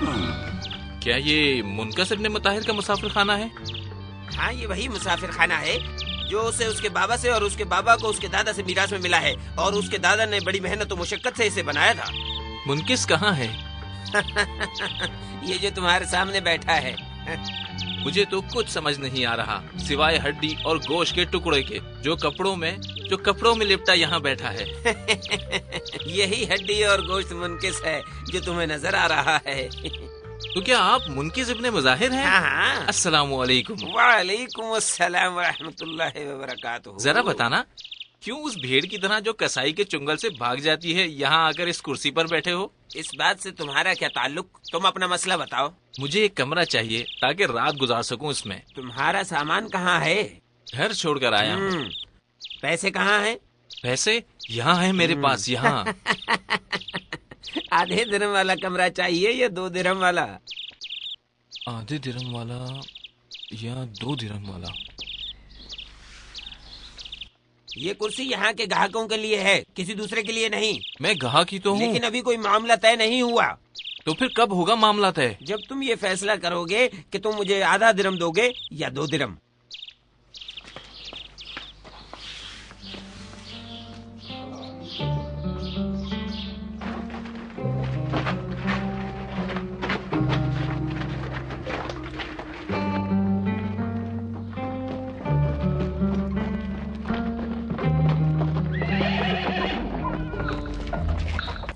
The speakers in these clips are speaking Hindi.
क्या ये मुनकस इब्ने मुताहिर का मुसाफिर खाना है? हाँ, ये वही मुसाफिर खाना है जो उसे उसके बाबा से और उसके बाबा को उसके दादा से मीरास में मिला है, और उसके दादा ने बड़ी मेहनत और मुशक्कत से इसे बनाया था। मुनकिस कहाँ है? ये जो तुम्हारे सामने बैठा है। मुझे तो कुछ समझ नहीं आ रहा, सिवाय हड्डी और गोश्त के टुकड़े के, जो कपड़ों में लिपटा यहाँ बैठा है। यही हड्डी और गोश्त मुनकिस है जो तुम्हें नजर आ रहा है। तो क्या आप मुनकिस इब्ने मुजाहिर हैं? हाँ। अस्सलामु अलैकुम। वालेकुम अस्सलाम व रहमतुल्लाहि व बरकातुहू। जरा बताना, क्यों उस भेड़ की तरह जो कसाई के चुंगल से भाग जाती है यहाँ आकर इस कुर्सी पर बैठे हो? इस बात से तुम्हारा क्या ताल्लुक? तुम अपना मसला बताओ। मुझे एक कमरा चाहिए ताकि रात गुजार सकूं इसमें। तुम्हारा सामान कहाँ है? घर छोड़कर आया हूँ। पैसे कहाँ हैं? पैसे यहाँ है मेरे पास, यहाँ। आधे दिरहम वाला कमरा चाहिए या 2 दिरहम वाला? आधे दिरहम वाला या 2 दिरहम वाला? ये कुर्सी यहाँ के ग्राहकों के लिए है, किसी दूसरे के लिए नहीं। मैं ग्राहक ही तो हूँ। लेकिन अभी कोई मामला तय नहीं हुआ। तो फिर कब होगा मामला तय? जब तुम ये फैसला करोगे कि तुम मुझे आधा दिरहम दोगे या 2 दिरहम।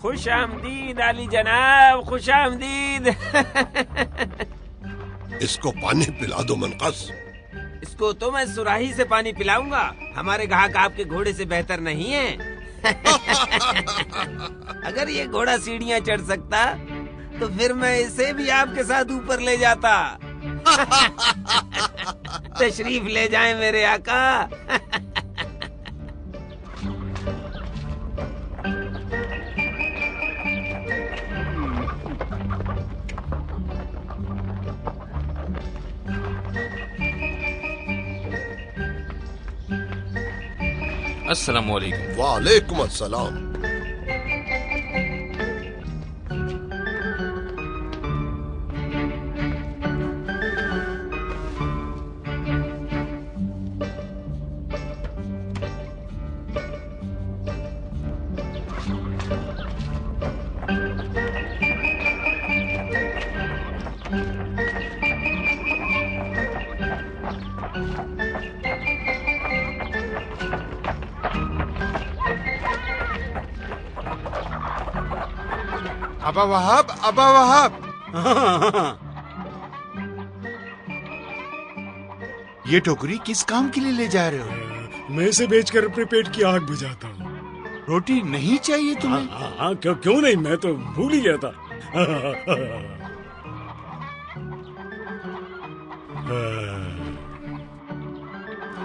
खुश आमदीद आली जनाब, खुश आमदीद। इसको पानी पिला दो मुनकस। इसको तो मैं सुराही से पानी पिलाऊंगा। हमारे ग्राहक आपके घोड़े से बेहतर नहीं है। अगर ये घोड़ा सीढ़ियाँ चढ़ सकता तो फिर मैं इसे भी आपके साथ ऊपर ले जाता। तशरीफ ले जाएं मेरे आका। अस्सलामु अलैकुम। वालेकुम अस्सलाम। अबा वहाब, अबा वहाब। ये टोकरी किस काम के लिए ले जा रहे हो? मैं इसे बेचकर अपने पेट की आग बुझाता हूँ। रोटी नहीं चाहिए तुम्हें? हाँ, क्यों नहीं, मैं तो भूल ही गया था।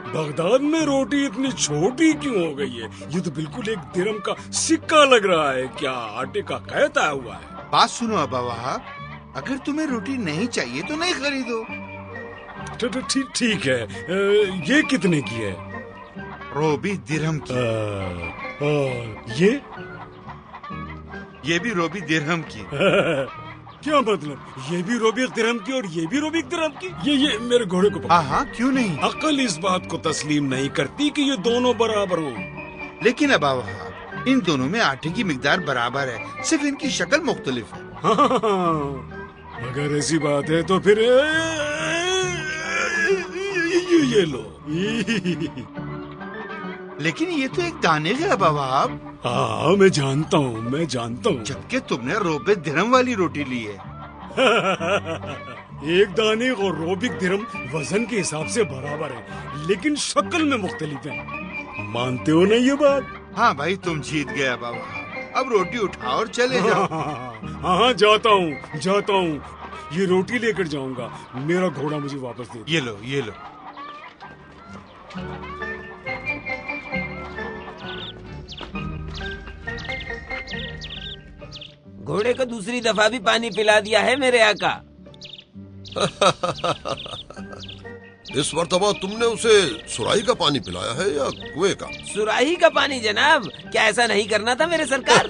बगदाद में रोटी इतनी छोटी क्यों हो गई है? ये तो बिल्कुल 1 दिरहम का सिक्का लग रहा है। क्या आटे का कैत आया हुआ है? बात सुनो अबा वहाब, अगर तुम्हें रोटी नहीं चाहिए तो नहीं खरीदो। ठीक है। ये कितने की है? रोबी दिरहम की। और ये भी रोबी दिरहम की। क्या मतलब? ये भी रोबी 1 दिरहम की और ये भी रोबी 1 दिरहम की? ये मेरे घोड़े को। हाँ, क्यों नहीं? अकल इस बात को तस्लीम नहीं करती कि ये दोनों बराबर हों। लेकिन अबा वहाब, इन दोनों में आटे की मिकदार बराबर है, सिर्फ इनकी शक्ल मुख्तलिफ है। अगर ऐसी बात है तो फिर ये लो। लेकिन ये तो एक दाने का अबा वहाब। हाँ, मैं जानता हूँ। जबकि तुमने रोबे दिरहम वाली रोटी ली है। 1 दाने और रोबी दिरहम वजन के हिसाब से बराबर है, लेकिन शक्ल में मुख्तलिफ है। मानते हो ना ये बात? हाँ भाई, तुम जीत गए अबा वहाब। अब रोटी उठाओ और चले जाओ। हाँ, जाता हूँ। ये रोटी लेकर जाऊंगा। मेरा घोड़ा मुझे वापस दे। ये लो। घोड़े को दूसरी दफा भी पानी पिला दिया है मेरे आका। इस मर्तबा तुमने उसे सुराही का पानी पिलाया है या कुएं का? सुराही का पानी जनाब। क्या ऐसा नहीं करना था मेरे सरकार?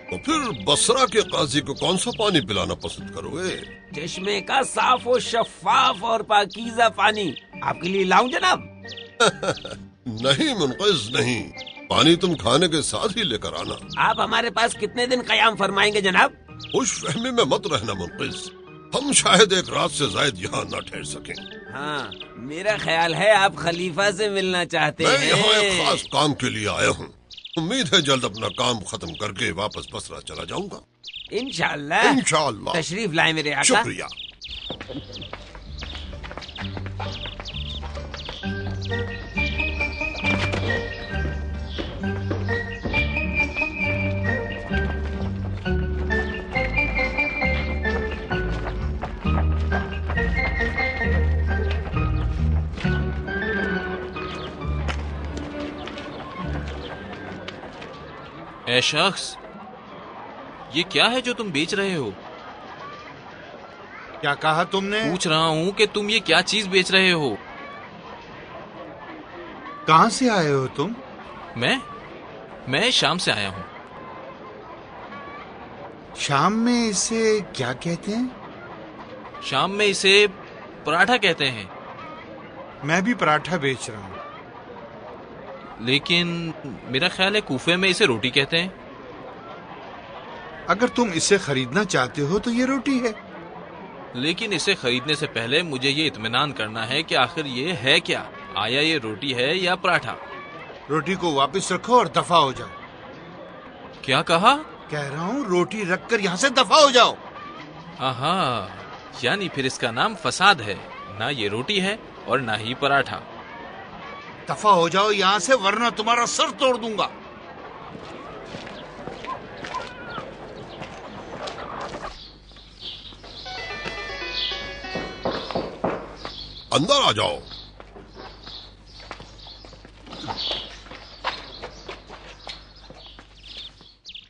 तो फिर बसरा के काजी को कौन सा पानी पिलाना पसंद करोगे? चश्मे का साफ और शफाफ और पाकीज़ा पानी आपके लिए लाऊं जनाब? नहीं मुनक़िज़ नहीं, पानी तुम खाने के साथ ही लेकर आना। आप हमारे पास कितने दिन क़याम फरमाएंगे जनाब? खुश फहमी में मत रहना मुनक़िज़, हम शायद एक रात से ज्यादा यहाँ न ठहर सकें। हाँ, मेरा ख्याल है आप खलीफा से मिलना चाहते हैं। मैं यहाँ एक खास काम के लिए आया हूँ। उम्मीद है जल्द अपना काम खत्म करके वापस बसरा चला जाऊंगा। इंशाअल्लाह। इंशाअल्लाह। तशरीफ लाए मेरे आका। शुक्रिया। ए शख्स, ये क्या है जो तुम बेच रहे हो? क्या कहा तुमने? पूछ रहा हूँ कि तुम ये क्या चीज बेच रहे हो? कहाँ से आए हो तुम? मैं शाम से आया हूँ। शाम में इसे क्या कहते हैं? शाम में इसे पराठा कहते हैं। मैं भी पराठा बेच रहा हूँ। लेकिन मेरा ख्याल है कूफे में इसे रोटी कहते हैं। अगर तुम इसे खरीदना चाहते हो तो ये रोटी है। लेकिन इसे खरीदने से पहले मुझे ये इत्मीनान करना है कि आखिर ये है क्या? आया ये रोटी है या पराठा? रोटी को वापस रखो और दफा हो जाओ। क्या कहा? कह रहा हूँ रोटी रखकर यहाँ से दफा हो जाओ। आहा, यानी फिर इसका नाम फसाद है। ना ये रोटी है और ना ही पराठा। दफा हो जाओ यहाँ से, वरना तुम्हारा सर तोड़ दूंगा। अंदर आ जाओ।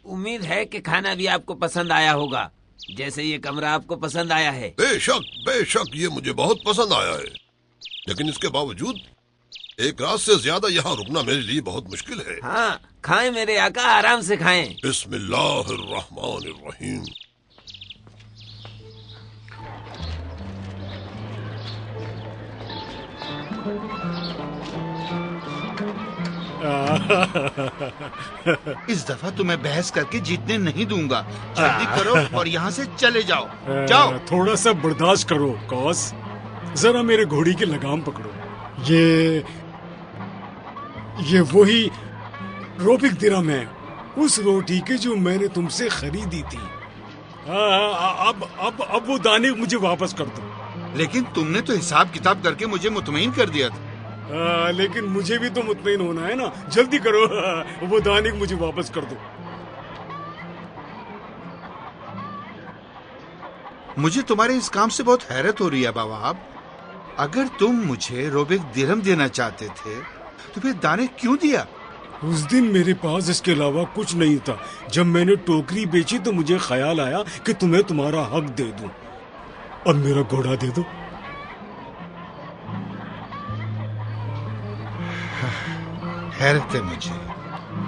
उम्मीद है कि खाना भी आपको पसंद आया होगा, जैसे ये कमरा आपको पसंद आया है। बेशक ये मुझे बहुत पसंद आया है, लेकिन इसके बावजूद एक रात से ज्यादा यहाँ रुकना मेरे लिए बहुत मुश्किल है। हाँ, खाएं मेरे आका, आराम से खाएं। बिस्मिल्लाहिर्रहमानिर्रहीम। इस दफा तुम्हें बहस करके जीतने नहीं दूंगा। जल्दी करो और यहाँ से चले जाओ। जाओ। थोड़ा सा बर्दाश्त करो कौस, जरा मेरे घोड़ी की लगाम पकड़ो। ये वही रोबिक दिरहम है, उस रोटी की जो मैंने तुमसे खरीदी थी। अब वो दाने मुझे वापस कर दो। लेकिन तुमने तो हिसाब किताब करके मुझे मुतमईन कर दिया था। लेकिन मुझे भी तो मुतमईन होना है ना। जल्दी करो, वो दाने मुझे वापस कर दो। मुझे तुम्हारे इस काम से बहुत हैरत हो रही है बाबा। अगर तुम मुझे रोबिक दिरहम देना चाहते थे तो फिर दाने क्यों दिया? उस दिन मेरे पास इसके अलावा कुछ नहीं था। जब मैंने टोकरी बेची तो मुझे ख्याल आया कि तुम्हें तुम्हारा हक दे दूं। अब मेरा घोड़ा दे दो। हैरत है मुझे,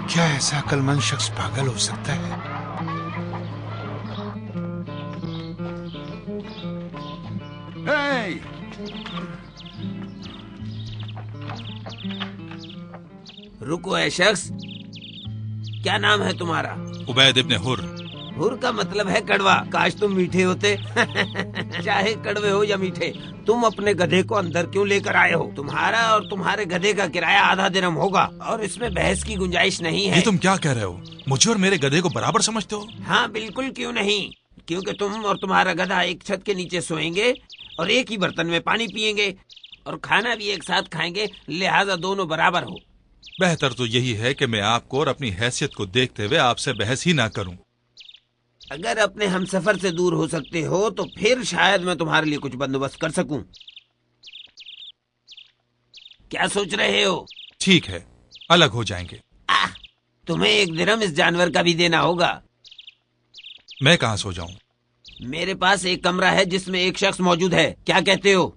क्या ऐसा अक्लमंद शख्स पागल हो सकता है? रुको ऐ शख्स, क्या नाम है तुम्हारा? उबैद इब्न हुर। हुर का मतलब है कड़वा। काश तुम मीठे होते। चाहे कड़वे हो या मीठे, तुम अपने गधे को अंदर क्यों लेकर आए हो? तुम्हारा और तुम्हारे गधे का किराया आधा दिरहम होगा और इसमें बहस की गुंजाइश नहीं है। ये तुम क्या कह रहे हो? मुझे और मेरे गधे को बराबर समझते हो? हाँ बिल्कुल, क्यों नहीं, क्योंकि तुम और तुम्हारा गधा एक छत के नीचे सोएंगे और एक ही बर्तन में पानी पिएंगे और खाना भी एक साथ खाएंगे, लिहाजा दोनों बराबर हो। बेहतर तो यही है कि मैं आपको और अपनी हैसियत को देखते हुए आपसे बहस ही ना करूं। अगर अपने हमसफर से दूर हो सकते हो तो फिर शायद मैं तुम्हारे लिए कुछ बंदोबस्त कर सकूं। क्या सोच रहे हो? ठीक है, अलग हो जाएंगे। तुम्हें एक दिरहम इस जानवर का भी देना होगा। मैं कहाँ सो जाऊं? मेरे पास एक कमरा है जिसमें एक शख्स मौजूद है, क्या कहते हो?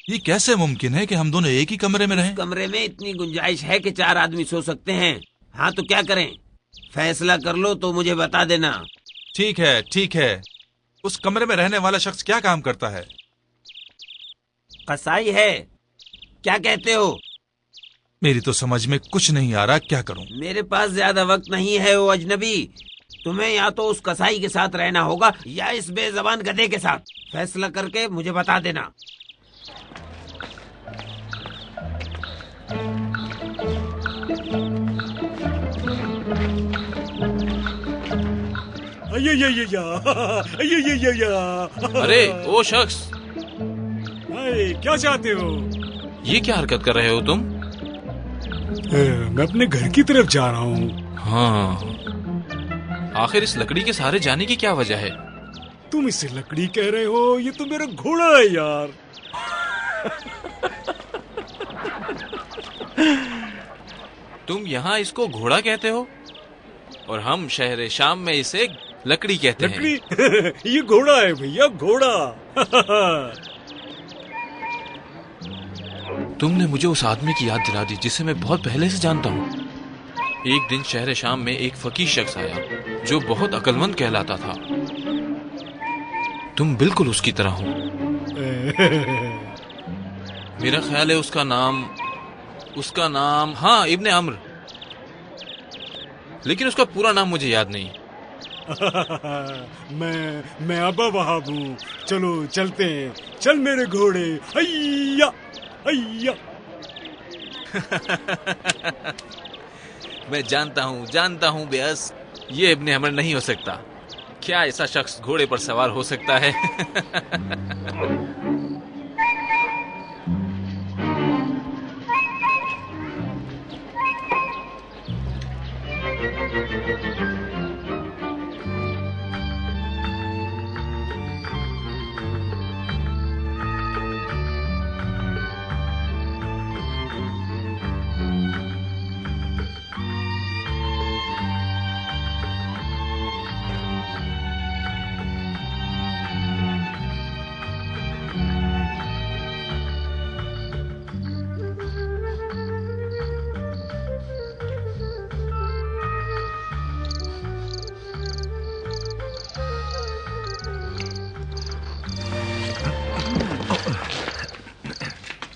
ये कैसे मुमकिन है कि हम दोनों एक ही कमरे में रहें? कमरे में इतनी गुंजाइश है कि 4 आदमी सो सकते हैं। हाँ तो क्या करें? फैसला कर लो तो मुझे बता देना। ठीक है, ठीक है। उस कमरे में रहने वाला शख्स क्या काम करता है? कसाई है। क्या कहते हो? मेरी तो समझ में कुछ नहीं आ रहा, क्या करूं? मेरे पास ज्यादा वक्त नहीं है ओ अजनबी। तुम्हें या तो उस कसाई के साथ रहना होगा या इस बेजबान गधे के साथ। फैसला करके मुझे बता देना। अरे ओ शख्स, क्या चाहते हो? ये क्या हरकत कर रहे हो तुम? मैं अपने घर की तरफ जा रहा हूँ। हाँ, आखिर इस लकड़ी के सहारे जाने की क्या वजह है? तुम इसे लकड़ी कह रहे हो? ये तो मेरा घोड़ा है यार। तुम यहाँ इसको घोड़ा कहते हो और हम शहर शाम में इसे लकड़ी कहते हैं। लकड़ी? ये घोड़ा है भैया, घोड़ा। तुमने मुझे उस आदमी की याद दिला दी जिसे मैं बहुत पहले से जानता हूँ। एक दिन शहर शाम में एक फकीर शख्स आया जो बहुत अक्लमंद कहलाता था। तुम बिल्कुल उसकी तरह हो। मेरा ख्याल है उसका नाम हाँ, इब्ने अम्र, लेकिन उसका पूरा नाम मुझे याद नहीं। मैं अबा वहाब हूँ। चलो चलते हैं। चल मेरे घोड़े, हैया हैया। मैं जानता हूँ बेअस, ये इब्ने अमर नहीं हो सकता। क्या ऐसा शख्स घोड़े पर सवार हो सकता है?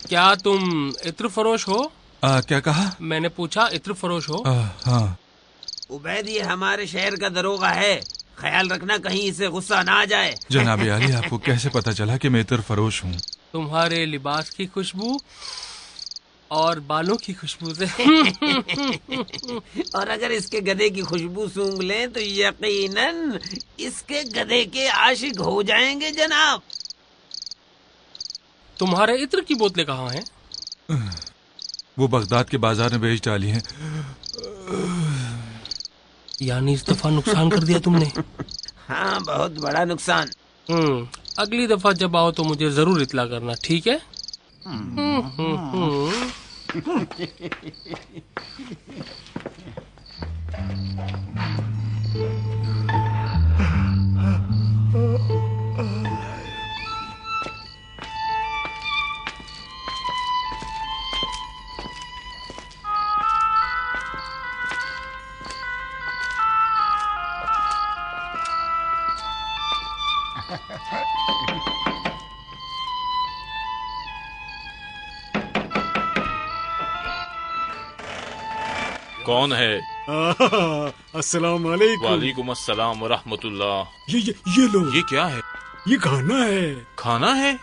क्या तुम इत्र फरोश हो? क्या कहा? मैंने पूछा इत्र फरोश हो? हाँ। उबैद, ये हमारे शहर का दरोगा है। ख्याल रखना कहीं इसे गुस्सा ना आ जाए। जनाब आली, आपको कैसे पता चला कि मैं इत्र फरोश हूँ? तुम्हारे लिबास की खुशबू और बालों की खुशबू से। और अगर इसके गधे की खुशबू सूंघ लें तो यकीनन इसके गधे के आशिक हो जाएंगे जनाब। तुम्हारे इत्र की बोतलें कहाँ हैं? वो बगदाद के बाजार में बेच डाली हैं। यानी इस दफा नुकसान कर दिया तुमने? हाँ, बहुत बड़ा नुकसान। अगली दफा जब आओ तो मुझे जरूर इत्ला करना, ठीक है? कौन है? अस्सलाम वालेकुम। वालेकुम अस्सलाम व रहमतुल्लाह। ये लो। ये क्या है? ये खाना है। खाना है?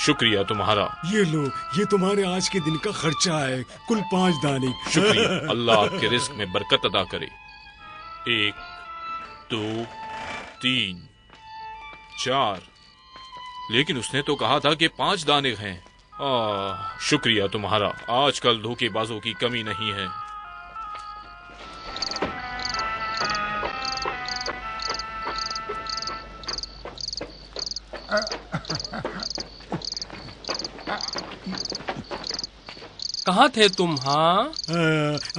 शुक्रिया तुम्हारा। ये लो, ये तुम्हारे आज के दिन का खर्चा है, कुल 5 दाने। शुक्रिया, अल्लाह आपके रिस्क में बरकत अदा करे। 1 2 3 4, लेकिन उसने तो कहा था कि 5 दाने हैं। शुक्रिया तुम्हारा, आजकल धोखेबाजों की कमी नहीं है। कहाँ थे तुम? हाँ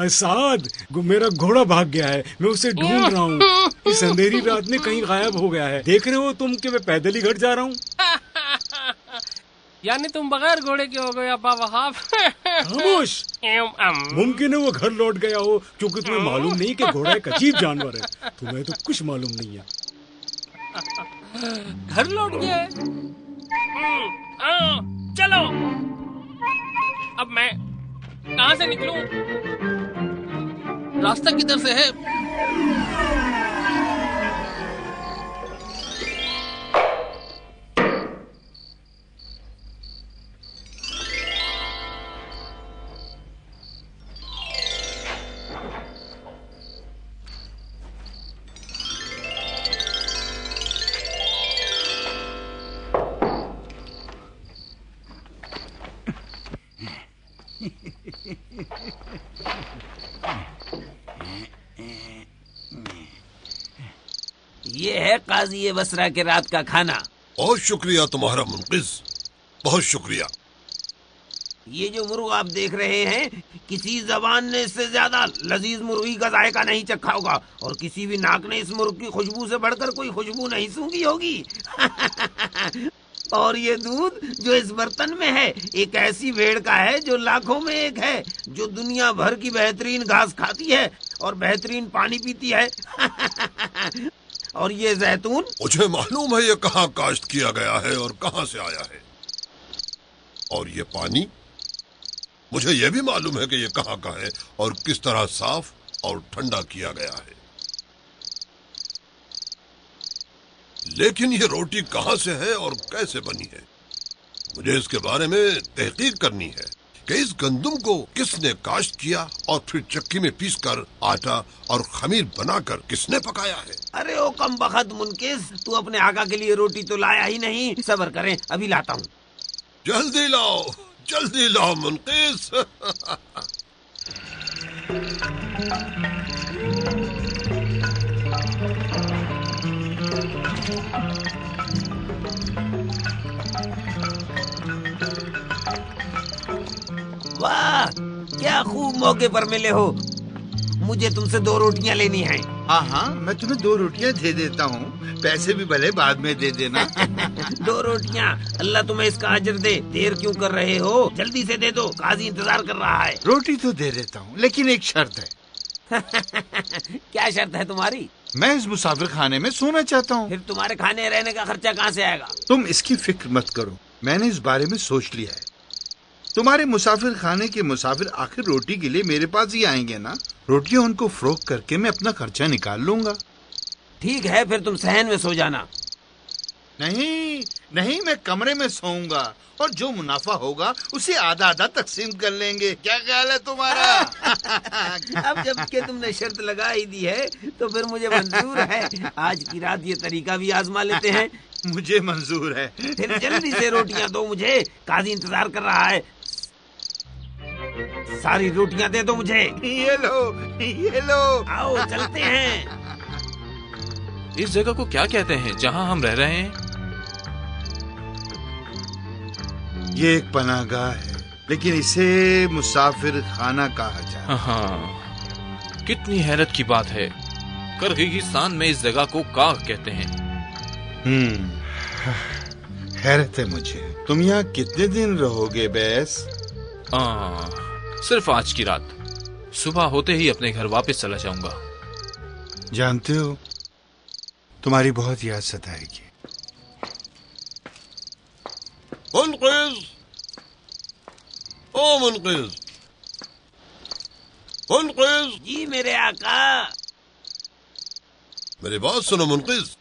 साद, मेरा घोड़ा भाग गया है, मैं उसे ढूंढ रहा हूँ। इस अंधेरी रात में कहीं गायब हो गया है। देख रहे हो तुम कि मैं पैदल ही घर जा रहा हूँ। यानी तुम बगैर घोड़े के हो गए अब्बा वहाब। खामोश। मुमकिन है वो घर लौट गया हो, क्योंकि तुम्हें मालूम नहीं कि घोड़ा एक अजीब जानवर है। तुम्हें तो कुछ मालूम नहीं है। घर लौट गया है। चलो अब मैं कहाँ से निकलूं? रास्ता किधर से है? ये है काजी बसरा के रात का खाना। बहुत शुक्रिया तुम्हारा मुनकिज, बहुत शुक्रिया। ये जो मुर्ग आप देख रहे हैं, किसी जबान ने इससे ज्यादा लजीज मुर्गी का जायका नहीं चखा होगा, और किसी भी नाक ने इस मुर्ग की खुशबू से बढ़कर कोई खुशबू नहीं सूंघी होगी। और ये दूध जो इस बर्तन में है, एक ऐसी भेड़ का है जो लाखों में एक है, जो दुनिया भर की बेहतरीन घास खाती है और बेहतरीन पानी पीती है। और ये जैतून, मुझे मालूम है ये कहाँ काश्त किया गया है और कहाँ से आया है। और ये पानी, मुझे ये भी मालूम है कि ये कहाँ का है और किस तरह साफ और ठंडा किया गया है। लेकिन ये रोटी कहाँ से है और कैसे बनी है, मुझे इसके बारे में तहकीक करनी है कि इस गंदुम को किसने काश्त किया और फिर चक्की में पीसकर आटा और खमीर बनाकर किसने पकाया है। अरे ओ कम बखत मुनकिस, तू अपने आका के लिए रोटी तो लाया ही नहीं। सब्र करें, अभी लाता हूँ। जल्दी लाओ मुनकिस। वाह, क्या खूब मौके पर मिले हो। मुझे तुमसे 2 रोटियां लेनी हैं। हाँ, मैं तुम्हें 2 रोटियां दे देता हूँ, पैसे भी भले बाद में दे देना। 2 रोटियां, अल्लाह तुम्हें इसका अजर दे। देर क्यों कर रहे हो, जल्दी से दे दो, काजी इंतजार कर रहा है। रोटी तो दे देता हूँ, लेकिन एक शर्त है। क्या शर्त है तुम्हारी? मैं इस मुसाफिर खाने में सोना चाहता हूँ। फिर तुम्हारे खाने रहने का खर्चा कहाँ से आएगा? तुम इसकी फिक्र मत करो, मैंने इस बारे में सोच लिया है। तुम्हारे मुसाफिर खाने के मुसाफिर आखिर रोटी के लिए मेरे पास ही आएंगे ना। रोटियां उनको फरोख्त करके मैं अपना खर्चा निकाल लूंगा। ठीक है, फिर तुम सहन में सो जाना। नहीं, मैं कमरे में सोऊंगा और जो मुनाफा होगा उसे आधा आधा तकसीम कर लेंगे। क्या ख्याल है तुम्हारा? अब जब के तुमने शर्त लगा ही दी है तो फिर मुझे मंजूर है। आज की रात ये तरीका भी आजमा लेते हैं। मुझे मंजूर है। फिर जल्दी से रोटियां दो मुझे, काजी इंतजार कर रहा है। सारी रोटियां दे दो मुझे। ये लो। आओ चलते हैं। इस जगह को क्या कहते हैं जहाँ हम रह रहे हैं? ये एक पनाहगाह है, लेकिन इसे मुसाफिर खाना कहा जाता है। हाँ, कितनी हैरत की बात है। किर्गिस्तान में इस जगह को काग कहते हैं। हैरत है मुझे। तुम यहाँ कितने दिन रहोगे बैस? सिर्फ आज की रात। सुबह होते ही अपने घर वापस चला जाऊंगा। जानते हो, तुम्हारी बहुत याद सताएगी। मुनकिज, ओ मुनकिज। जी मेरे आका। मेरी बात सुनो मुनकिज।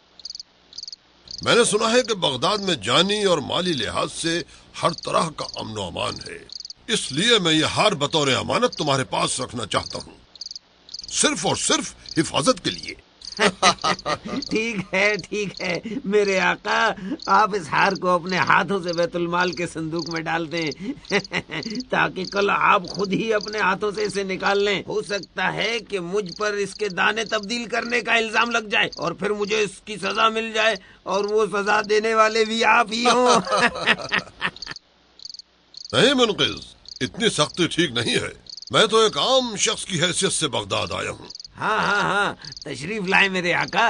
मैंने सुना है कि बगदाद में जानी और माली लिहाज से हर तरह का अमन व अमान है, इसलिए मैं ये हार बतौर अमानत तुम्हारे पास रखना चाहता हूँ, सिर्फ और सिर्फ हिफाजत के लिए। ठीक है मेरे आका, आप इस हार को अपने हाथों से बैतुल माल के संदूक में डाल दें ताकि कल आप खुद ही अपने हाथों से इसे निकाल लें। हो सकता है कि मुझ पर इसके दाने तब्दील करने का इल्जाम लग जाए और फिर मुझे इसकी सजा मिल जाए, और वो सजा देने वाले भी आप ही हो। नहीं मुनकिज, इतनी सख्ती ठीक नहीं है। मैं तो एक आम शख्स की हैसियत से बगदाद आया हूँ। हाँ, तशरीफ लाए मेरे आका।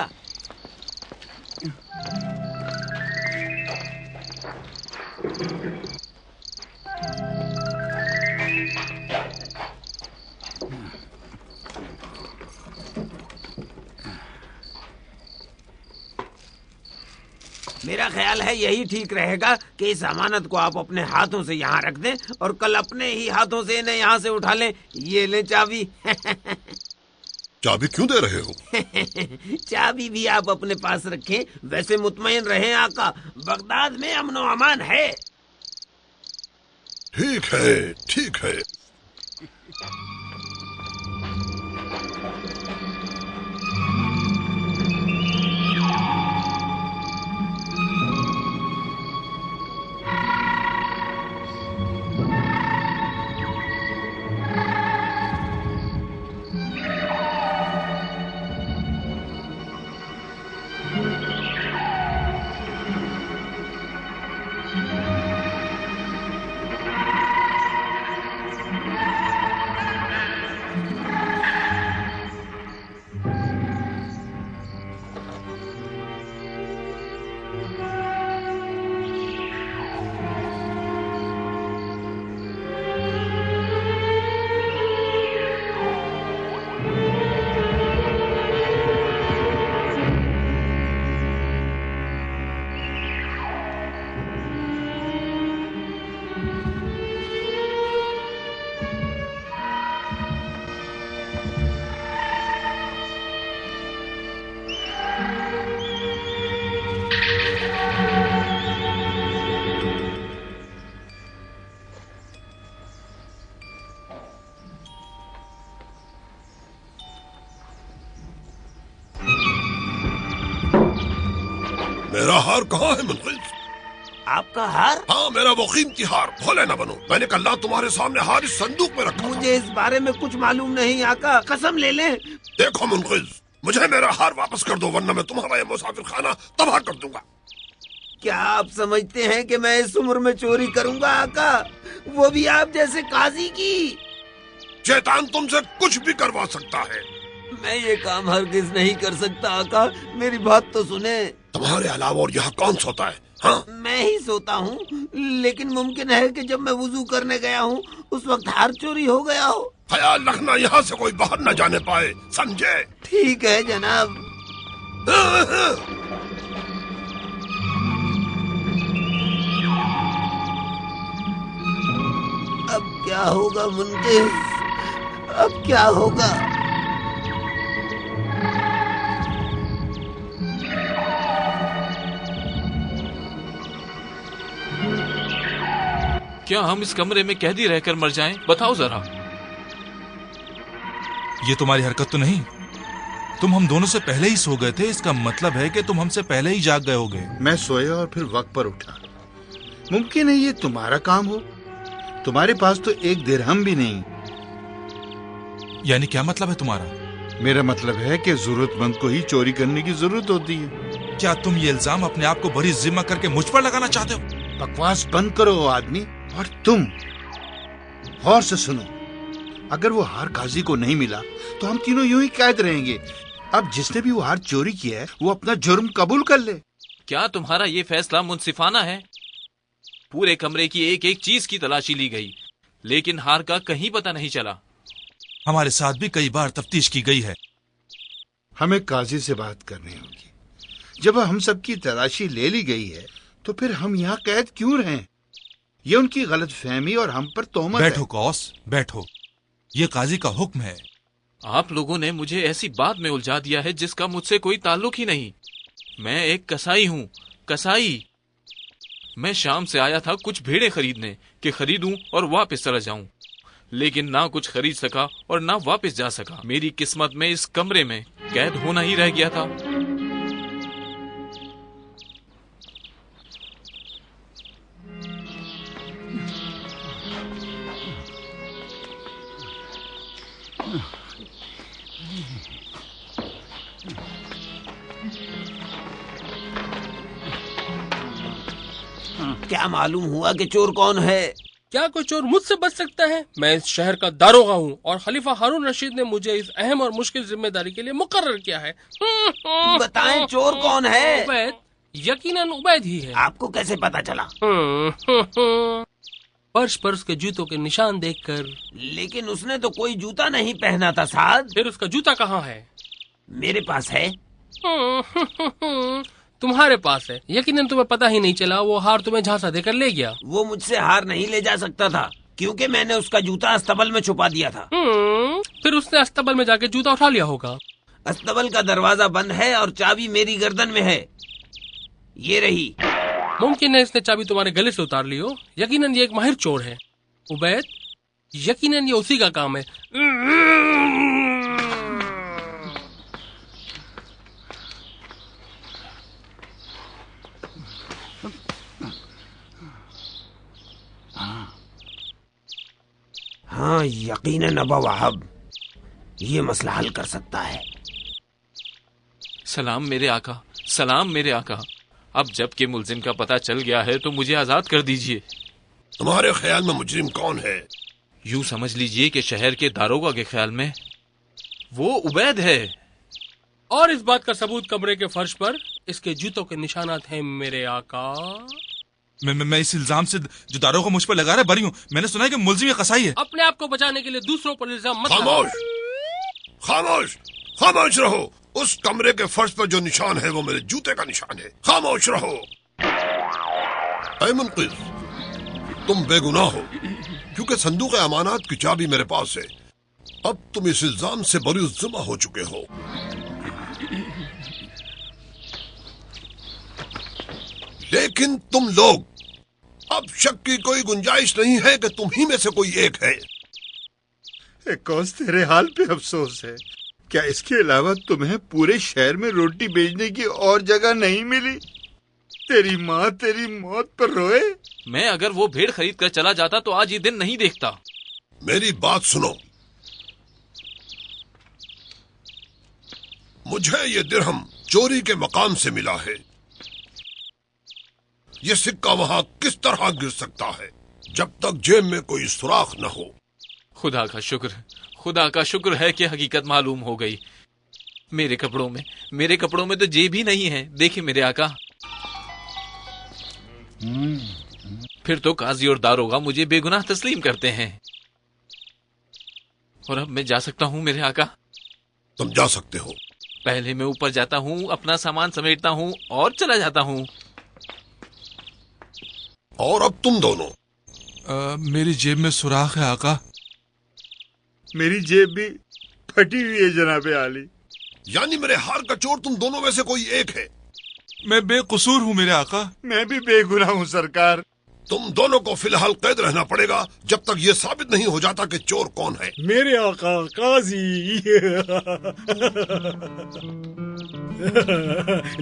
ख्याल है यही ठीक रहेगा कि इस अमानत को आप अपने हाथों से यहाँ रख दें और कल अपने ही हाथों से इन्हें यहाँ से उठा लें। ये लें चाबी। चाबी क्यों दे रहे हो? चाबी भी आप अपने पास रखें। वैसे मुतमईन रहें आका, बगदाद में अमन व अमान है। ठीक है, ठीक है। मेरा हार कहाँ है मुनकिस? आपका हार? हाँ, मेरा वो कीमती हार। भोले न बनो, मैंने कल तुम्हारे सामने हार इस संदूक में रखा। मुझे इस बारे में कुछ मालूम नहीं आका, कसम ले लें। देखो मुनकिस, मुझे मेरा हार वापस कर दो वरना मैं तुम्हारा ये मुसाफिर खाना तबाह कर दूंगा। क्या आप समझते हैं कि मैं इस उम्र में चोरी करूंगा आका, वो भी आप जैसे काजी की? शैतान तुमसे कुछ भी करवा सकता है। मैं ये काम हरगिज नहीं कर सकता आका, मेरी बात तो सुने। तुम्हारे अलावा और यहाँ कौन सोता है? हाँ? मैं ही सोता हूँ, लेकिन मुमकिन है कि जब मैं वुजू करने गया हूँ उस वक्त हार चोरी हो गया हो। ख्याल रखना यहाँ से कोई बाहर न जाने पाए, समझे? ठीक है जनाब। अब क्या होगा मुनकिस, अब क्या होगा? क्या हम इस कमरे में कैदी रहकर मर जाएं? बताओ जरा। ये तुम्हारी हरकत तो नहीं? तुम हम दोनों से पहले ही सो गए थे, इसका मतलब है कि तुम हमसे पहले ही जाग गए होगे। मैं सोया और फिर वक्त पर उठा। मुमकिन है ये तुम्हारा काम हो। तुम्हारे पास तो एक दिरहम भी नहीं। यानी क्या मतलब है तुम्हारा? मेरा मतलब है कि जरूरतमंद को ही चोरी करने की जरूरत होती है। क्या तुम ये इल्जाम अपने आप को बड़ी जिम्मा करके मुझ पर लगाना चाहते हो? बकवास बंद करो आदमी। और तुम गौर से सुनो, अगर वो हार काजी को नहीं मिला तो हम तीनों यूं ही कैद रहेंगे। अब जिसने भी वो हार चोरी किया है वो अपना जुर्म कबूल कर ले। क्या तुम्हारा ये फैसला मुनसिफाना है? पूरे कमरे की एक एक चीज की तलाशी ली गई, लेकिन हार का कहीं पता नहीं चला। हमारे साथ भी कई बार तफ्तीश की गई है। हमें काजी से बात करनी होगी। जब हम सबकी तलाशी ले ली गई है तो फिर हम यहाँ कैद क्यों रहें? ये उनकी गलत फहमी और हम पर तोहमत है। बैठो कौस, बैठो। ये काजी का हुक्म है। आप लोगों ने मुझे ऐसी बात में उलझा दिया है जिसका मुझसे कोई ताल्लुक ही नहीं। मैं एक कसाई हूँ, कसाई। मैं शाम से आया था कुछ भेड़े खरीदने कि खरीदूं और वापस चला जाऊं, लेकिन ना कुछ खरीद सका और ना वापस जा सका। मेरी किस्मत में इस कमरे में कैद होना ही रह गया था। क्या मालूम हुआ कि चोर कौन है? क्या कोई चोर मुझसे बच सकता है? मैं इस शहर का दारोगा हूँ और खलीफा हारून रशीद ने मुझे इस अहम और मुश्किल जिम्मेदारी के लिए मुकर्रर किया है। बताएं चोर कौन है? उबैद, यकीनन उबैद ही है। आपको कैसे पता चला? फर्श पर उसके जूतों के निशान देखकर। लेकिन उसने तो कोई जूता नहीं पहना था साहब। फिर उसका जूता कहाँ है? मेरे पास है। तुम्हारे पास है। यकीनन तुम्हें पता ही नहीं चला, वो हार तुम्हें झांसा देकर ले गया। वो मुझसे हार नहीं ले जा सकता था, क्योंकि मैंने उसका जूता अस्तबल में छुपा दिया था। फिर उसने अस्तबल में जाके जूता उठा लिया होगा। अस्तबल का दरवाजा बंद है और चाबी मेरी गर्दन में है, ये रही। मुमकिन है इसने चाबी तुम्हारे गले से उतार ली हो। यकीनन ये एक माहिर चोर है उबैद, यकीनन ये उसी का काम है। हाँ, यकीनन अबा वहाब ये मसला हल कर सकता है। सलाम मेरे आका, सलाम मेरे आका। अब जबकि मुलजिम का पता चल गया है तो मुझे आजाद कर दीजिए। तुम्हारे ख्याल में मुजरिम कौन है? यूं समझ लीजिए कि शहर के दारोगा के ख्याल में वो उबैद है। और इस बात का सबूत कमरे के फर्श पर इसके जूतों के निशानात हैं मेरे आका। मैं इस इल्जाम से जो दारोगा मुझ पर लगा रहा है बरी हूँ। मैंने सुना है कि मुलजिम ये कसाई है। अपने आप को बचाने के लिए दूसरों पर इल्जाम मत खामोश, लगाओ। खामोश, खामोश रहो। उस कमरे के फर्श पर जो निशान है वो मेरे जूते का निशान है। खामोश रहो। ऐ मुनक़िज़, तुम बेगुनाह हो, क्योंकि संदूक अमानत की चाबी मेरे पास है। अब तुम इस इल्जाम से बरी-उज़्ज़मा हो चुके हो। लेकिन तुम लोग, अब शक की कोई गुंजाइश नहीं है कि तुम ही में से कोई एक है। कौस, तेरे हाल पे अफसोस है। क्या इसके अलावा तुम्हें पूरे शहर में रोटी बेचने की और जगह नहीं मिली? तेरी माँ तेरी मौत पर रोए। मैं अगर वो भेड़ खरीद कर चला जाता तो आज ये दिन नहीं देखता। मेरी बात सुनो। मुझे ये दिरहम चोरी के मकाम से मिला है। ये सिक्का वहां किस तरह गिर सकता है जब तक जेब में कोई सुराख न हो? खुदा का शुक्र है कि हकीकत मालूम हो गई। मेरे कपड़ों में तो जेब ही नहीं है। देखिए मेरे आका। फिर तो काजी और दारोगा मुझे बेगुनाह तस्लीम करते हैं। और अब मैं जा सकता हूँ मेरे आका? तुम जा सकते हो। पहले मैं ऊपर जाता हूँ, अपना सामान समेटता हूँ और चला जाता हूँ। और अब तुम दोनों। मेरी जेब में सुराख है आका। मेरी जेब भी फटी हुई है जनाबे आली। यानी मेरे हार का चोर तुम दोनों में से कोई एक है। मैं बेकसूर हूँ मेरे आका। मैं भी बेगुनाह हूँ सरकार। तुम दोनों को फिलहाल कैद रहना पड़ेगा जब तक ये साबित नहीं हो जाता कि चोर कौन है। मेरे आका काजी।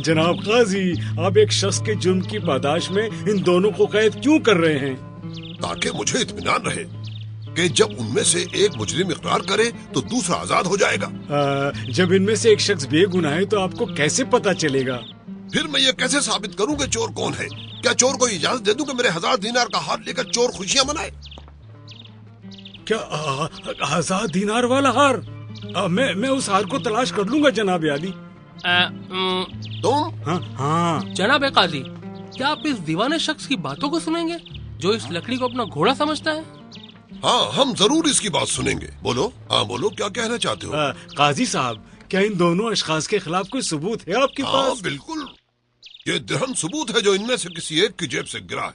जनाब काजी, आप एक शख्स के जुर्म की पादाश में इन दोनों को कैद क्यों कर रहे हैं? ताकि मुझे इत्मीनान रहे कि जब उनमें से एक मुजरिम इकरार करे तो दूसरा आजाद हो जाएगा। जब इनमें से एक शख्स बेगुनाह है तो आपको कैसे पता चलेगा? फिर मैं ये कैसे साबित करूं कि चोर कौन है? क्या चोर को इजाजत दे दूं कि मेरे 1000 दीनार का हार लेकर चोर खुशियां मनाए? क्या 1000 दीनार वाला हार? मैं उस हार को तलाश कर लूंगा जनाब आली। तुम? हाँ। जनाब काजी, क्या आप इस दीवाने शख्स की बातों को सुनेंगे जो इस लकड़ी को अपना घोड़ा समझता है? हाँ, हम जरूर इसकी बात सुनेंगे। बोलो, हाँ बोलो, क्या कहना चाहते हो? काजी साहब, क्या इन दोनों अशखास के खिलाफ कोई सबूत है आपके पास? हाँ बिल्कुल, ये दिरहम सबूत है जो इनमें से किसी एक की जेब से गिरा है।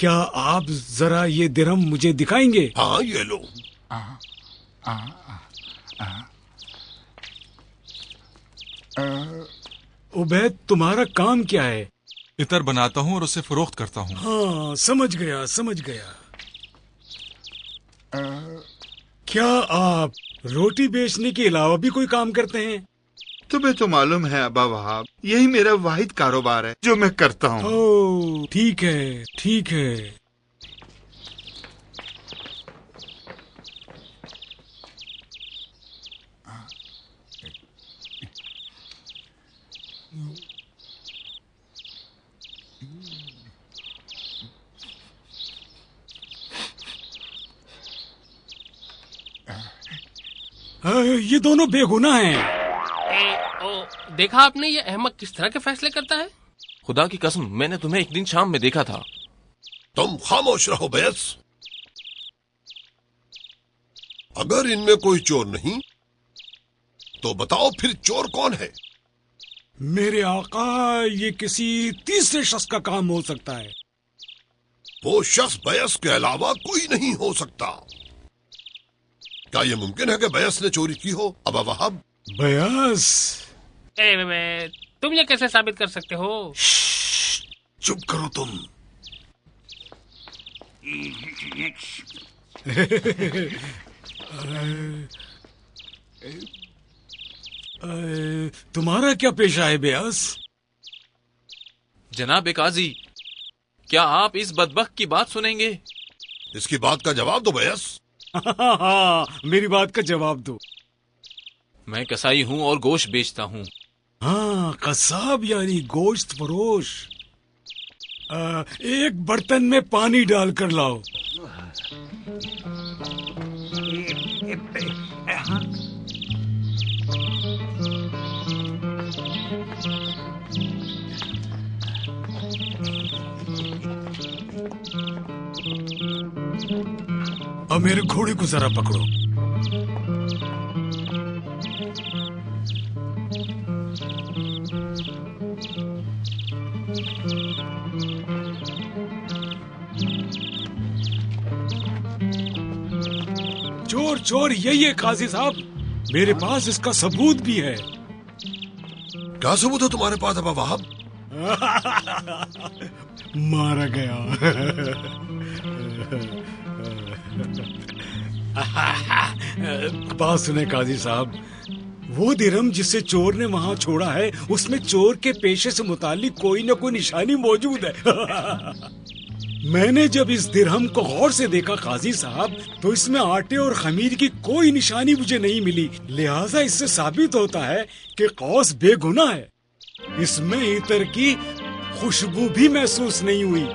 क्या आप जरा ये दिरहम मुझे दिखाएंगे? हाँ, ये लो। उबैद, तुम्हारा काम क्या है? इतर बनाता हूँ और उसे फरोख्त करता हूँ। हाँ, समझ गया। क्या आप रोटी बेचने के अलावा भी कोई काम करते हैं? तुम्हें तो मालूम है अबा वहाब, यही मेरा वाहिद कारोबार है जो मैं करता हूँ। ओह, ठीक है। ये दोनों बेगुनाह हैं। देखा आपने ये अहमक किस तरह के फैसले करता है? खुदा की कसम, मैंने तुम्हें एक दिन शाम में देखा था। तुम खामोश रहो बैस। अगर इनमें कोई चोर नहीं तो बताओ फिर चोर कौन है? मेरे आका, ये किसी तीसरे शख्स का काम हो सकता है। वो शख्स बैस के अलावा कोई नहीं हो सकता। क्या यह मुमकिन है कि बैस ने चोरी की हो? अबा वहाब। बयास? तुम ये कैसे साबित कर सकते हो? चुप करो तुम। तुम्हारा क्या पेशा है बयास? जनाब काजी, क्या आप इस बदबख्त की बात सुनेंगे? इसकी बात का जवाब दो बैस। मेरी बात का जवाब दो। मैं कसाई हूँ और गोश्त बेचता हूँ। हाँ, कसाब यानी गोश्त फरोश। एक बर्तन में पानी डालकर लाओ। अब मेरे घोड़े को जरा पकड़ो। चोर चोर यही है काजी साहब, मेरे पास इसका सबूत भी है। क्या सबूत है तुम्हारे पास अबा वहाब? मारा गया। बात सुने काजी साहब, वो दिरहम जिसे चोर ने वहाँ छोड़ा है, उसमें चोर के पेशे से मुतालिक कोई न कोई निशानी मौजूद है। मैंने जब इस दिरहम को गौर से देखा काजी साहब, तो इसमें आटे और खमीर की कोई निशानी मुझे नहीं मिली। लिहाजा इससे साबित होता है कि कौस बेगुनाह है। इसमें इतर की खुशबू भी महसूस नहीं हुई।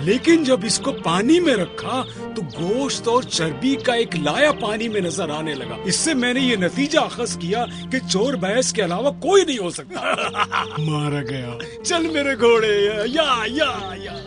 लेकिन जब इसको पानी में रखा तो गोश्त और चर्बी का एक लाया पानी में नजर आने लगा। इससे मैंने ये नतीजा अखज किया कि चोर बैस के अलावा कोई नहीं हो सकता। मारा गया। चल मेरे घोड़े, या या या।